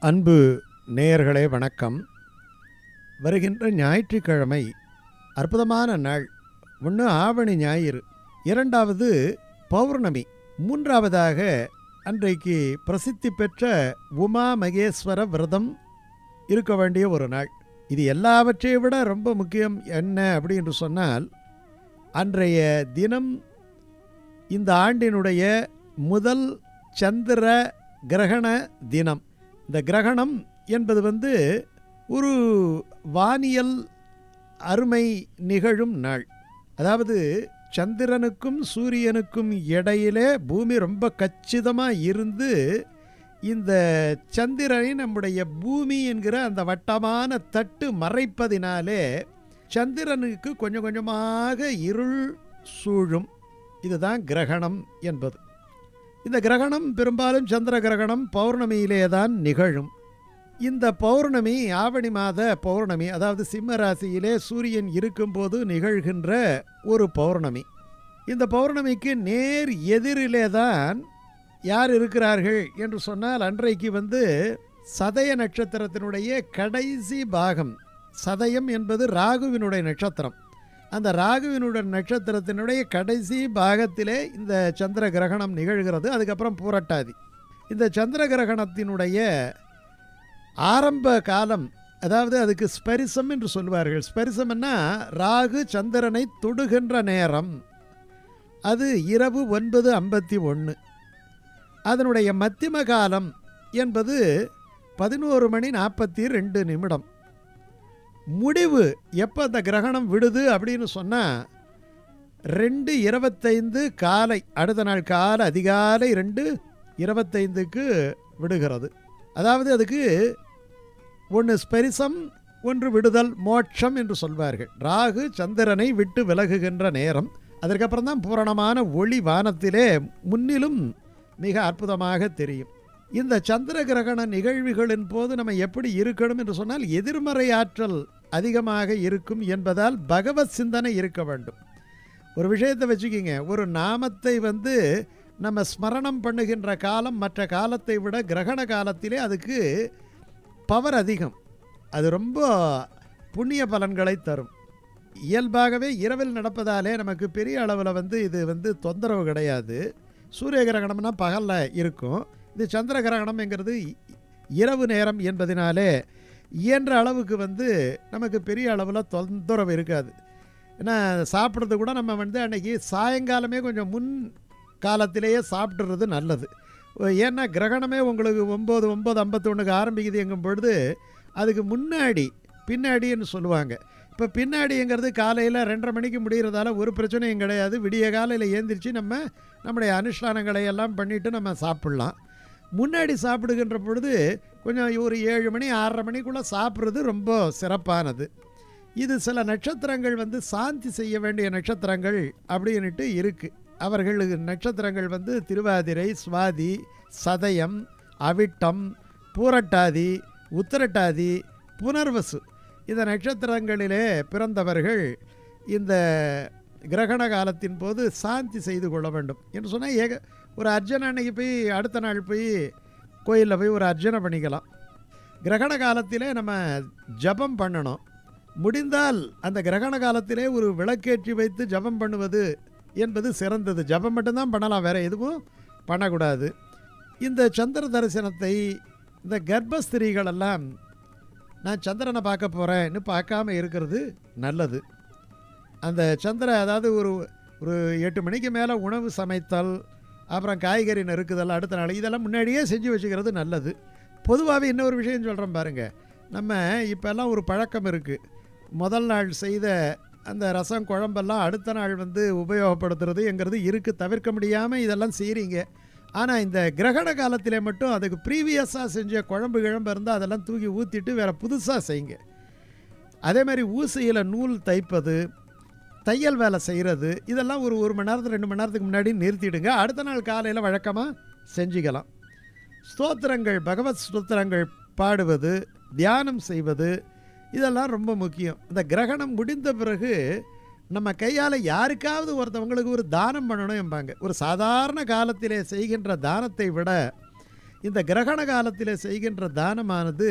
அன்பு நேயர்களே வணக்கம். வருகின்ற ஞாயிற்றுக்கிழமை அற்புதமான நாள். ஒன்று ஆவணி ஞாயிறு, இரண்டாவது பௌர்ணமி, மூன்றாவதாக அன்றைக்கு பிரசித்தி பெற்ற உமா மகேஸ்வர விரதம் இருக்க வேண்டிய ஒரு நாள். இது எல்லாவற்றையும் விட ரொம்ப முக்கியம் என்ன அப்படின்னு சொன்னால், அன்றைய தினம் இந்த ஆண்டினுடைய முதல் சந்திர கிரகண தினம். இந்த கிரகணம் என்பது ஒரு வானியல் அருமை நிகழும் நாள். அதாவது சந்திரனுக்கும் சூரியனுக்கும் இடையிலே பூமி ரொம்ப கச்சிதமாக இருந்து இந்த சந்திரனை நம்முடைய பூமி என்கிற அந்த வட்டமான தட்டு மறைப்பதினாலே சந்திரனுக்கு கொஞ்சம் கொஞ்சமாக இருள் சூழும். இதுதான் கிரகணம் என்பது. இந்த கிரகணம் பெரும்பாலும் சந்திர கிரகணம் பௌர்ணமியிலே தான் நிகழும். இந்த பௌர்ணமி ஆவணி மாத பௌர்ணமி, அதாவது சிம்ம ராசியிலே சூரியன் இருக்கும்போது நிகழ்கின்ற ஒரு பௌர்ணமி. இந்த பௌர்ணமிக்கு நேர் எதிரிலே தான் யார் இருக்கிறார்கள் என்று சொன்னால், அன்றைக்கு சதய நட்சத்திரத்தினுடைய கடைசி பாகம். சதயம் என்பது ராகுவினுடைய நட்சத்திரம். அந்த ராகுவினுடைய நட்சத்திரத்தினுடைய கடைசி பாகத்திலே இந்த சந்திர கிரகணம் நிகழ்கிறது. அதுக்கப்புறம் பூரட்டாதி. இந்த சந்திர கிரகணத்தினுடைய ஆரம்ப காலம், அதாவது அதுக்கு ஸ்பரிசம் என்று சொல்வார்கள். ஸ்பரிசம்னா ராகு சந்திரனை தொடுகின்ற நேரம். அது இரவு 9:51. அதனுடைய மத்தியம காலம் என்பது 11:42. முடிவு எப்போ அந்த கிரகணம் விடுது அப்படின்னு சொன்னால் 2:25 காலை, அடுத்த நாள் காலை அதிகாலை 2:25க்கு விடுகிறது. அதாவது அதுக்கு ஒன்று ஸ்பரிசம், ஒன்று விடுதல், மோட்சம் என்று சொல்வார்கள். ராகு சந்திரனை விட்டு விலகுகின்ற நேரம். அதற்கப்புறம் தான் பூரணமான ஒளி வானத்திலே முன்னிலும் மிக அற்புதமாக தெரியும். இந்த சந்திர கிரகண நிகழ்வுகளின் போது நம்ம எப்படி இருக்கணும் என்று சொன்னால், எதிர்மறை ஆற்றல் அதிகமாக இருக்கும் என்பதால் பகவத் சிந்தனை இருக்க வேண்டும். ஒரு விஷயத்தை வச்சுக்கிங்க, ஒரு நாமத்தை நம்ம ஸ்மரணம் பண்ணுகின்ற காலம் மற்ற காலத்தை விட கிரகண காலத்திலே அதுக்கு பவர் அதிகம். அது ரொம்ப புண்ணிய பலன்களை தரும். இயல்பாகவே இரவில் நடப்பதாலே நமக்கு பெரிய அளவில் இது தொந்தரவு கிடையாது. சூரிய கிரகணம்னா பகலில் இருக்கும். இது சந்திர கிரகணம்ங்கிறது இரவு நேரம் என்பதினாலே இயன்ற அளவுக்கு நமக்கு பெரிய அளவில் தொந்தரவு இருக்காது. ஏன்னா சாப்பிட்றது கூட நம்ம அன்றைக்கி சாயங்காலமே கொஞ்சம் முன் காலத்திலேயே சாப்பிட்றது நல்லது. ஏன்னா கிரகணமே உங்களுக்கு 9:51 ஆரம்பிக்குது எங்கும் பொழுது அதுக்கு முன்னாடி பின்னாடின்னு சொல்லுவாங்க. இப்போ பின்னாடிங்கிறது காலையில் 2:30 மணிக்கு முடிகிறதால ஒரு பிரச்சனையும் கிடையாது. விடிய காலையில் ஏந்திரிச்சு நம்முடைய அனுஷ்டானங்களை எல்லாம் பண்ணிவிட்டு நம்ம சாப்பிட்லாம். முன்னாடி சாப்பிடுகின்ற பொழுது கொஞ்சம் ஒரு 7 மணி 6:30 மணிக்குள்ளே சாப்பிட்றது ரொம்ப சிறப்பானது. இது சில நட்சத்திரங்கள் சாந்தி செய்ய வேண்டிய நட்சத்திரங்கள் அப்படின்ட்டு இருக்குது. அவர்களுக்கு நட்சத்திரங்கள் திருவாதிரை, சுவாதி, சதயம், அவிட்டம், பூரட்டாதி, உத்திரட்டாதி, புனர்வசு. இந்த நட்சத்திரங்களிலே பிறந்தவர்கள் இந்த கிரகண காலத்தின் போது சாந்தி செய்து கொள்ள வேண்டும் என்று சொன்னால், ஒரு அர்ச்சனை அன்னைக்கு போய் அடுத்த நாள் போய் கோயிலில் போய் ஒரு அர்ச்சனை பண்ணிக்கலாம். கிரகண காலத்திலே நம்ம ஜபம் பண்ணணும். முடிந்தால் அந்த கிரகண காலத்திலே ஒரு விளக்கேற்றி வைத்து ஜபம் பண்ணுவது என்பது சிறந்தது. ஜபம் மட்டும்தான் பண்ணலாம், வேறு எதுவும் பண்ணக்கூடாது. இந்த சந்திர தரிசனத்தை இந்த கர்ப்பஸ்திரீகளெல்லாம் நான் சந்திரனை பார்க்க போகிறேன்னு பார்க்காம இருக்கிறது நல்லது. அந்த அதாவது ஒரு 8 மணிக்கு மேலே உணவு சமைத்தல், அப்புறம் காய்கறி நறுக்குதல் அடுத்த நாள், இதெல்லாம் முன்னாடியே செஞ்சு வச்சுக்கிறது நல்லது. பொதுவாகவே இன்னொரு விஷயம் சொல்கிறேன் பாருங்கள். நம்ம இப்போல்லாம் ஒரு பழக்கம் இருக்குது. முதல் நாள் செய்த அந்த ரசம் குழம்பெல்லாம் அடுத்த நாள் உபயோகப்படுத்துறதுங்கிறது இருக்குது. தவிர்க்க முடியாமல் இதெல்லாம் செய்கிறீங்க. ஆனால் இந்த கிரகண காலத்திலே மட்டும் அதுக்கு ப்ரீவியஸாக செஞ்ச குழம்பு இருந்தால் அதெல்லாம் தூக்கி ஊற்றிட்டு வேறு புதுசாக செய்யுங்க. அதே மாதிரி ஊசியில் நூல் தைப்பது, தையல் வேலை செய்கிறது, இதெல்லாம் ஒரு மணி நேரத்துக்கு 2 மணி நேரத்துக்கு முன்னாடி நிறுத்திடுங்க. அடுத்த நாள் காலையில் வழக்கமாக செஞ்சுக்கலாம். ஸ்தோத்திரங்கள், பகவத் ஸ்தோத்திரங்கள் பாடுவது, தியானம் செய்வது, இதெல்லாம் ரொம்ப முக்கியம். இந்த கிரகணம் முடிந்த பிறகு நம்ம கையால் யாருக்காவது ஒருத்தவங்களுக்கு ஒரு தானம் பண்ணணும் என்பாங்க. ஒரு சாதாரண காலத்திலே செய்கின்ற தானத்தை விட இந்த கிரகண காலத்தில் செய்கின்ற தானமானது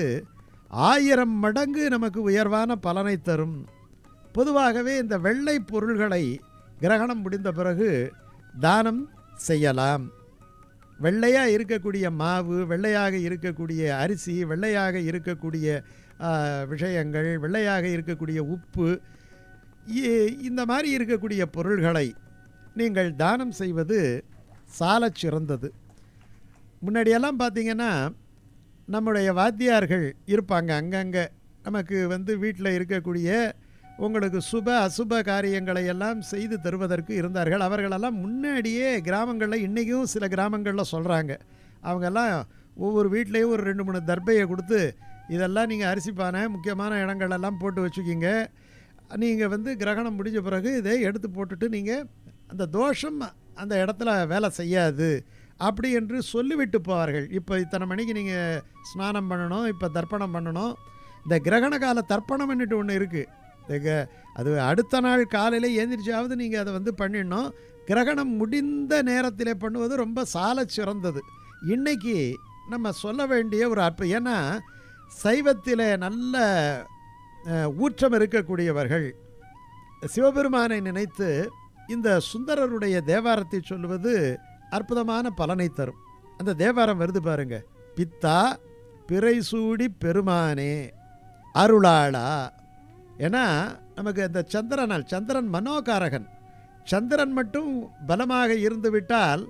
1000 மடங்கு நமக்கு உயர்வான பலனை தரும். பொதுவாகவே இந்த வெள்ளை பொருள்களை கிரகணம் முடிந்த பிறகு தானம் செய்யலாம். வெள்ளையாக இருக்கக்கூடிய மாவு, வெள்ளையாக இருக்கக்கூடிய அரிசி, வெள்ளையாக இருக்கக்கூடிய விஷயங்கள், வெள்ளையாக இருக்கக்கூடிய உப்பு, இந்த மாதிரி இருக்கக்கூடிய பொருள்களை நீங்கள் தானம் செய்வது சாலச் சிறந்தது. முன்னாடியெல்லாம் பார்த்திங்கன்னா நம்முடைய வாத்தியார்கள் இருப்பாங்க, அங்கங்கே நமக்கு வீட்டில் இருக்கக்கூடிய உங்களுக்கு சுப அசுப காரியங்களை எல்லாம் செய்து தருவதற்கு இருந்தார்கள். அவர்களெல்லாம் முன்னாடியே கிராமங்களில், இன்றைக்கும் சில கிராமங்களில் சொல்கிறாங்க, அவங்கெல்லாம் ஒவ்வொரு வீட்லேயும் ஒரு 2-3 தர்பையை கொடுத்து, இதெல்லாம் நீங்கள் அரிசி பானை முக்கியமான இடங்களெல்லாம் போட்டு வச்சுக்கிங்க, நீங்கள் கிரகணம் முடிஞ்ச பிறகு இதை எடுத்து போட்டுட்டு நீங்கள் அந்த தோஷம் அந்த இடத்துல வேலை செய்யாது அப்படி என்று சொல்லிவிட்டு போவார்கள். இப்போ இத்தனை மணிக்கு நீங்கள் ஸ்நானம் பண்ணணும், இப்போ தர்ப்பணம் பண்ணணும். இந்த கிரகண கால தர்ப்பணம் பண்ணிட்டு ஒன்று இருக்குது, அது அடுத்த நாள் காலையில் ஏந்திரிச்சாவது நீங்கள் அதை பண்ணிடணும். கிரகணம் முடிந்த நேரத்தில் பண்ணுவது ரொம்ப சால சிறந்தது. இன்றைக்கி நம்ம சொல்ல வேண்டிய ஒரு ஏன்னா சைவத்தில் நல்ல ஊற்றம் இருக்கக்கூடியவர்கள் சிவபெருமானை நினைத்து இந்த சுந்தரருடைய தேவாரத்தை சொல்லுவது அற்புதமான பலனை தரும். அந்த தேவாரம் வருது பாருங்க, பித்தா பிறைசூடி பெருமானே அருளாளா. ஏன்னா நமக்கு அந்த சந்திரன் மனோகாரகன், சந்திரன் மட்டும் பலமாக இருந்து விட்டால்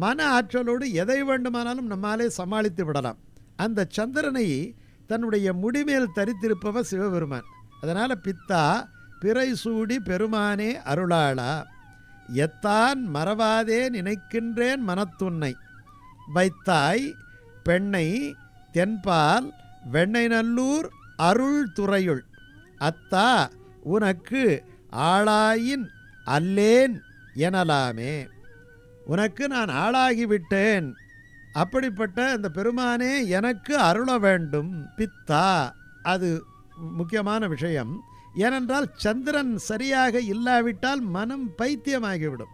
மன ஆற்றலோடு எதை வேண்டுமானாலும் நம்மாலே சமாளித்து விடலாம். அந்த சந்திரனை தன்னுடைய முடிமேல் தரித்திருப்பவர் சிவபெருமான். அதனால் பித்தா பிறைசூடி பெருமானே அருளாளா, எத்தான் மறவாதே நினைக்கின்றேன் மனத்துன்னை, வைத்தாய் பெண்ணை தென்பால் வெண்ணை நல்லூர் அருள் துறையுள், அத்தா உனக்கு ஆளாயின் அல்லேன் எனலாமே. உனக்கு நான் ஆளாகிவிட்டேன், அப்படிப்பட்ட அந்த பெருமானே எனக்கு அருள வேண்டும். பித்தா அது முக்கியமான விஷயம். ஏனென்றால் சந்திரன் சரியாக இல்லாவிட்டால் மனம் பைத்தியமாகிவிடும்.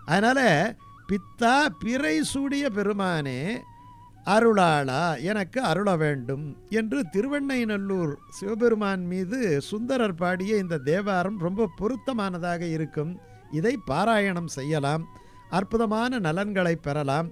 அதனால் பித்தா பிறை சூடிய பெருமானே அருளாளா எனக்கு அருள வேண்டும் என்று திருவெண்ணைநல்லூர் சிவபெருமான் மீது சுந்தரர் பாடிய இந்த தேவாரம் ரொம்ப பொருத்தமானதாக இருக்கும். இதை பாராயணம் செய்யலாம், அற்புதமான நலன்களை பெறலாம்.